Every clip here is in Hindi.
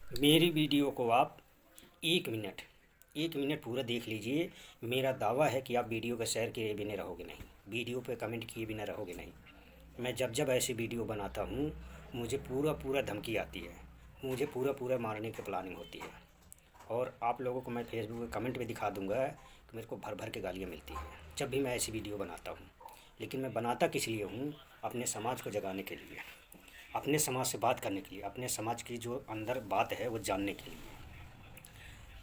मेरी वीडियो को आप एक मिनट पूरा देख लीजिए। मेरा दावा है कि आप वीडियो का शेयर किए बिना रहोगे नहीं, वीडियो पे कमेंट किए बिना रहोगे नहीं। मैं जब जब ऐसी वीडियो बनाता हूँ मुझे पूरा पूरा धमकी आती है, मुझे पूरा पूरा मारने की प्लानिंग होती है। और आप लोगों को मैं फेसबुक पे कमेंट में दिखा दूँगा कि मेरे को भर भर के गालियाँ मिलती हैं जब भी मैं ऐसी वीडियो बनाता हूँ। लेकिन मैं बनाता किस लिए हूँ? अपने समाज को जगाने के लिए, अपने समाज से बात करने के लिए, अपने समाज की जो अंदर बात है वो जानने के लिए।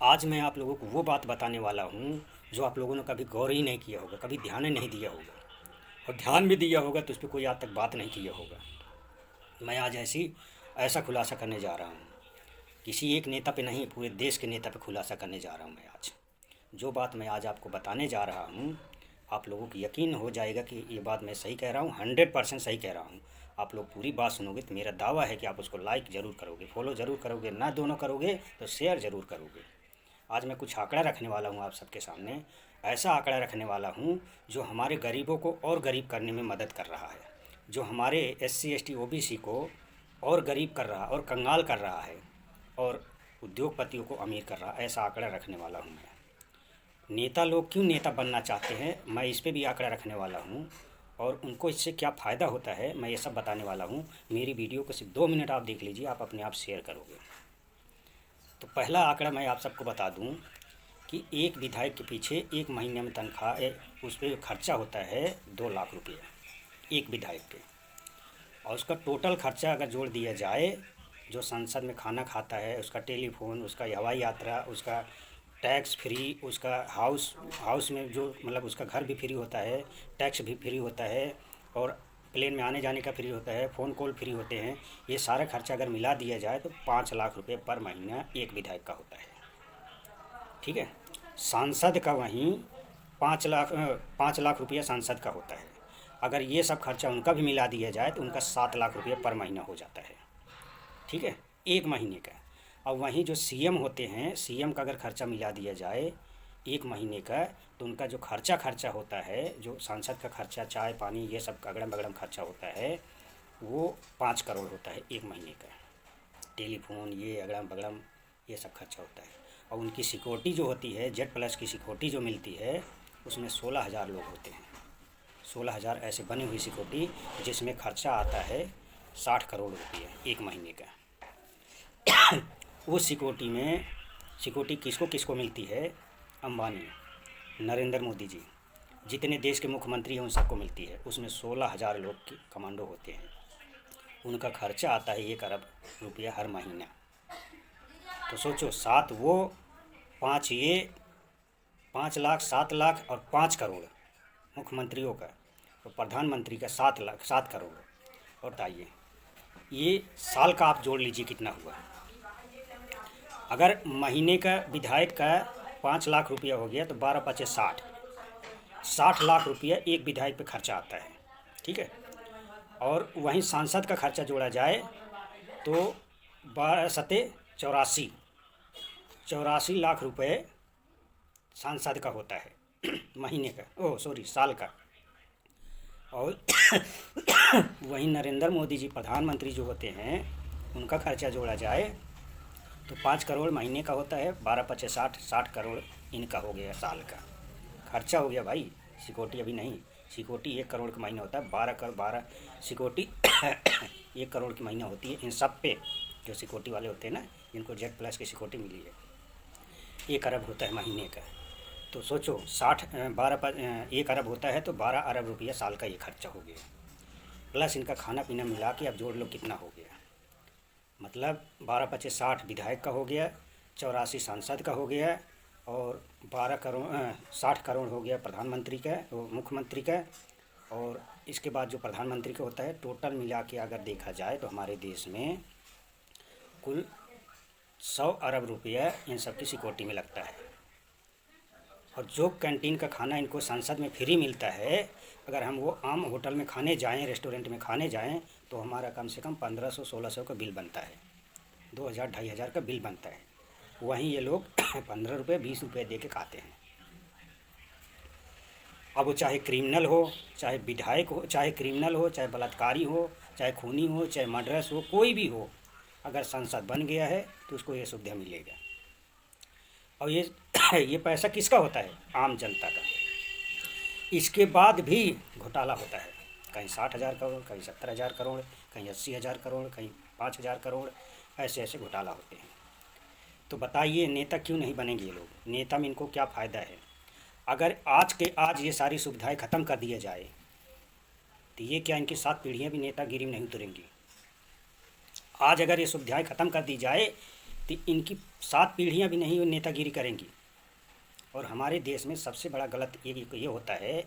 आज मैं आप लोगों को वो बात बताने वाला हूँ जो आप लोगों ने कभी गौर ही नहीं किया होगा, कभी ध्यान ही नहीं दिया होगा, और ध्यान भी दिया होगा तो उस पर कोई आज तक बात नहीं किया होगा। मैं आज ऐसा खुलासा करने जा रहा हूँ, किसी एक नेता पे नहीं, पूरे देश के नेता पे खुलासा करने जा रहा हूँ मैं आज। जो बात मैं आज आपको बताने जा रहा हूँ आप लोगों को यकीन हो जाएगा कि ये बात मैं सही कह रहा हूँ, 100% सही कह रहा हूँ। आप लोग पूरी बात सुनोगे तो मेरा दावा है कि आप उसको लाइक ज़रूर करोगे, फॉलो ज़रूर करोगे, ना दोनों करोगे तो शेयर ज़रूर करोगे। आज मैं कुछ आंकड़ा रखने वाला हूँ आप सबके सामने, ऐसा आंकड़ा रखने वाला हूँ जो हमारे गरीबों को और गरीब करने में मदद कर रहा है, जो हमारे SC ST OBC को और गरीब कर रहा और कंगाल कर रहा है, और उद्योगपतियों को अमीर कर रहा। ऐसा आंकड़ा रखने वाला हूँ मैं। नेता लोग क्यों नेता बनना चाहते हैं मैं इस पे भी आंकड़ा रखने वाला हूँ, और उनको इससे क्या फ़ायदा होता है मैं ये सब बताने वाला हूँ। मेरी वीडियो को सिर्फ 2 मिनट आप देख लीजिए, आप अपने आप शेयर करोगे। तो पहला आंकड़ा मैं आप सबको बता दूं कि एक विधायक के पीछे एक महीने में तनख्वाह उस पर खर्चा होता है 2 लाख रुपये एक विधायक पे। और उसका टोटल खर्चा अगर जोड़ दिया जाए, जो संसद में खाना खाता है, उसका टेलीफोन, उसका हवाई यात्रा, उसका टैक्स फ्री, उसका हाउस में जो मतलब उसका घर भी फ्री होता है, टैक्स भी फ्री होता है, और प्लेन में आने जाने का फ्री होता है, फ़ोन कॉल फ्री होते हैं। ये सारा खर्चा अगर मिला दिया जाए तो 5 लाख रुपये पर महीना एक विधायक का होता है। ठीक है, सांसद का वहीं 5 लाख रुपया सांसद का होता है। अगर ये सब खर्चा उनका भी मिला दिया जाए तो उनका 7 लाख रुपये पर महीना हो जाता है। ठीक है, एक महीने का। और वहीं जो CM होते हैं, CM का अगर खर्चा मिला दिया जाए एक महीने का तो उनका जो खर्चा होता है, जो सांसद का खर्चा, चाय पानी ये सब अगड़म बगड़म खर्चा होता है, वो 5 करोड़ होता है एक महीने का। टेलीफोन ये अगड़म बगड़म ये सब खर्चा होता है। और उनकी सिक्योरिटी जो होती है, Z+ की सिक्योरिटी जो मिलती है, उसमें 16,000 लोग होते हैं। 16,000 ऐसे बनी हुई सिक्योरिटी जिसमें खर्चा आता है 60 करोड़ रुपये एक महीने का। उस सिक्योरिटी किसको किसको मिलती है? अंबानी, नरेंद्र मोदी जी, जितने देश के मुख्यमंत्री हैं उन सबको मिलती है। उसमें 16,000 लोग के कमांडो होते हैं। उनका खर्चा आता है 1 अरब रुपया हर महीना। तो सोचो, 7 वो, 5 ये, 5 लाख, 7 लाख और 5 करोड़ मुख्यमंत्रियों का, और प्रधानमंत्री का 7 लाख, 7 करोड़। और बताइए ये साल का आप जोड़ लीजिए कितना हुआ। अगर महीने का विधायक का 5 लाख रुपया हो गया तो 12 × 5 = 60, 60 लाख रुपया एक विधायक पे खर्चा आता है। ठीक है, और वहीं सांसद का खर्चा जोड़ा जाए तो 12 × 7 = 84, 84 लाख रुपये सांसद का होता है महीने का, ओह सॉरी साल का। और वहीं नरेंद्र मोदी जी प्रधानमंत्री जो होते हैं उनका खर्चा जोड़ा जाए तो 5 करोड़ महीने का होता है, 12 × 5 = 60, 60 करोड़ इनका हो गया साल का खर्चा हो गया भाई। सिक्योरिटी अभी नहीं, सिक्योरिटी 1 करोड़ का महीना होता है, 12 सिक्योरिटी 1 करोड़ की महीना होती है इन सब पे। जो सिक्योरिटी वाले होते हैं ना, जिनको Z+ की सिक्योरिटी मिली है, 1 अरब होता है महीने का। तो सोचो 1 अरब होता है तो 12 अरब रुपया साल का ये खर्चा हो गया, प्लस इनका खाना पीना मिला के अब जोड़ लो कितना हो गया। मतलब 12 × 5 = 60 विधायक का हो गया, 84 सांसद का हो गया, और 60 करोड़ हो गया प्रधानमंत्री का, मुख्यमंत्री का। और इसके बाद जो प्रधानमंत्री का होता है, टोटल मिला के अगर देखा जाए तो हमारे देश में कुल 100 अरब रुपया इन सब की सिक्योरिटी में लगता है। और जो कैंटीन का खाना इनको संसद में फ्री मिलता है, अगर हम वो आम होटल में खाने जाएं, रेस्टोरेंट में खाने जाएं, तो हमारा कम से कम 1500-1600 का बिल बनता है, 2,000-2,500 का बिल बनता है। वहीं ये लोग 15 रुपये 20 रुपये दे के खाते हैं। अब वो चाहे क्रिमिनल हो, चाहे विधायक हो, चाहे क्रिमिनल हो, चाहे बलात्कारी हो, चाहे खूनी हो, चाहे मर्डरस हो, कोई भी हो, अगर सांसद बन गया है तो उसको ये सुविधा मिलेगा। और ये ये पैसा किसका होता है? आम जनता का। इसके बाद भी घोटाला होता है, कहीं 60,000 करोड़, कहीं 70,000 करोड़, कहीं 80,000 करोड़, कहीं 5,000 करोड़, ऐसे ऐसे घोटाला होते हैं। तो बताइए नेता क्यों नहीं बनेंगे ये लोग? नेता में इनको क्या फ़ायदा है? अगर आज के आज ये सारी सुविधाएं ख़त्म कर दिया जाए तो ये क्या इनकी 7 पीढ़ियाँ भी नेतागिरी में नहीं उतरेंगी? आज अगर ये सुविधाएं ख़त्म कर दी जाए तो इनकी 7 पीढ़ियाँ भी नहीं नेतागिरी करेंगी। और हमारे देश में सबसे बड़ा गलत ये होता है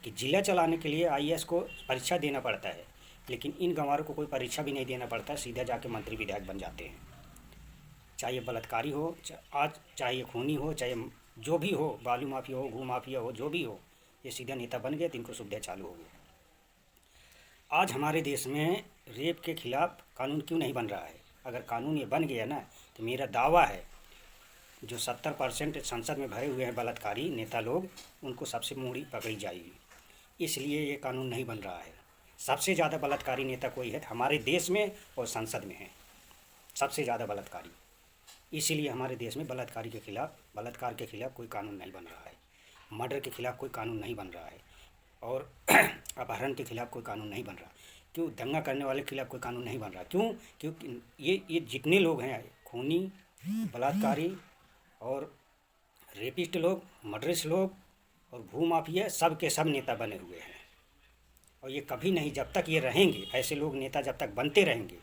कि ज़िला चलाने के लिए आईएएस को परीक्षा देना पड़ता है, लेकिन इन गंवारों को कोई परीक्षा भी नहीं देना पड़ता है, सीधा जाके मंत्री विधायक बन जाते हैं। चाहे बलात्कारी हो, चाहे खूनी हो, चाहे जो भी हो, बालू माफिया हो, भू माफिया हो, जो भी हो, ये सीधा नेता बन गए तो इनको सुविधा चालू हो गई। आज हमारे देश में रेप के खिलाफ कानून क्यों नहीं बन रहा है? अगर कानून ये बन गया ना तो मेरा दावा है जो 70% संसद में भरे हुए हैं बलात्कारी नेता लोग, उनको सबसे मूड़ी पकड़ी जाएगी। इसलिए ये कानून नहीं बन रहा है। सबसे ज़्यादा बलात्कारी नेता कोई है हमारे देश में और संसद में है, सबसे ज़्यादा बलात्कारी। इसीलिए हमारे देश में बलात्कार के खिलाफ कोई कानून नहीं बन रहा है, मर्डर के खिलाफ कोई कानून नहीं बन रहा है, और अपहरण के खिलाफ कोई कानून नहीं बन रहा। क्यों? दंगा करने वाले के खिलाफ कोई कानून नहीं बन रहा। क्यों? क्योंकि ये जितने लोग हैं, खूनी, बलात्कारी और रेपिस्ट लोग, मर्डरिस्ट लोग और भू माफिया, सब के सब नेता बने हुए हैं। और ये कभी नहीं, जब तक ये रहेंगे ऐसे लोग नेता, जब तक बनते रहेंगे,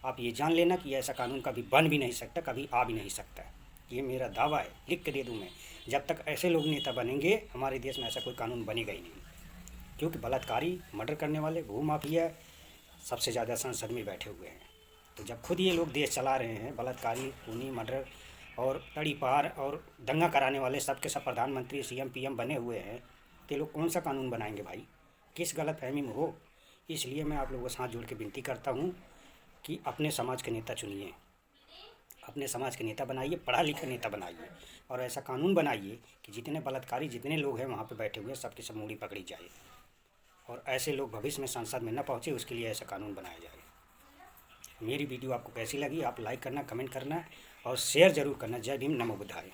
आप ये जान लेना कि ऐसा कानून कभी बन भी नहीं सकता, कभी आ भी नहीं सकता। ये मेरा दावा है, लिख के दे दूँ मैं। जब तक ऐसे लोग नेता बनेंगे हमारे देश में ऐसा कोई कानून बनेगा ही नहीं। क्योंकि बलात्कारी, मर्डर करने वाले, भू माफिया सबसे ज़्यादा संसद में बैठे हुए हैं। तो जब खुद ये लोग देश चला रहे हैं, बलात्कारी, खूनी, मर्डर और तड़ीपार और दंगा कराने वाले सब के सब प्रधानमंत्री, सीएम, पीएम बने हुए हैं, तो ये लोग कौन सा कानून बनाएंगे भाई? किस गलतफहमी में हो? इसलिए मैं आप लोगों से हाथ जोड़ के विनती करता हूँ कि अपने समाज के नेता चुनिए, अपने समाज के नेता बनाइए, पढ़ा लिखा नेता बनाइए, और ऐसा कानून बनाइए कि जितने बलात्कारी, जितने लोग हैं वहाँ पे बैठे हुए, सबके सब मूड़ी पकड़ी जाए, और ऐसे लोग भविष्य में संसद में न पहुँचे, उसके लिए ऐसा कानून बनाया जाए। मेरी वीडियो आपको कैसी लगी? आप लाइक करना, कमेंट करना और शेयर ज़रूर करना। जय भीम, नमो बुद्धाय।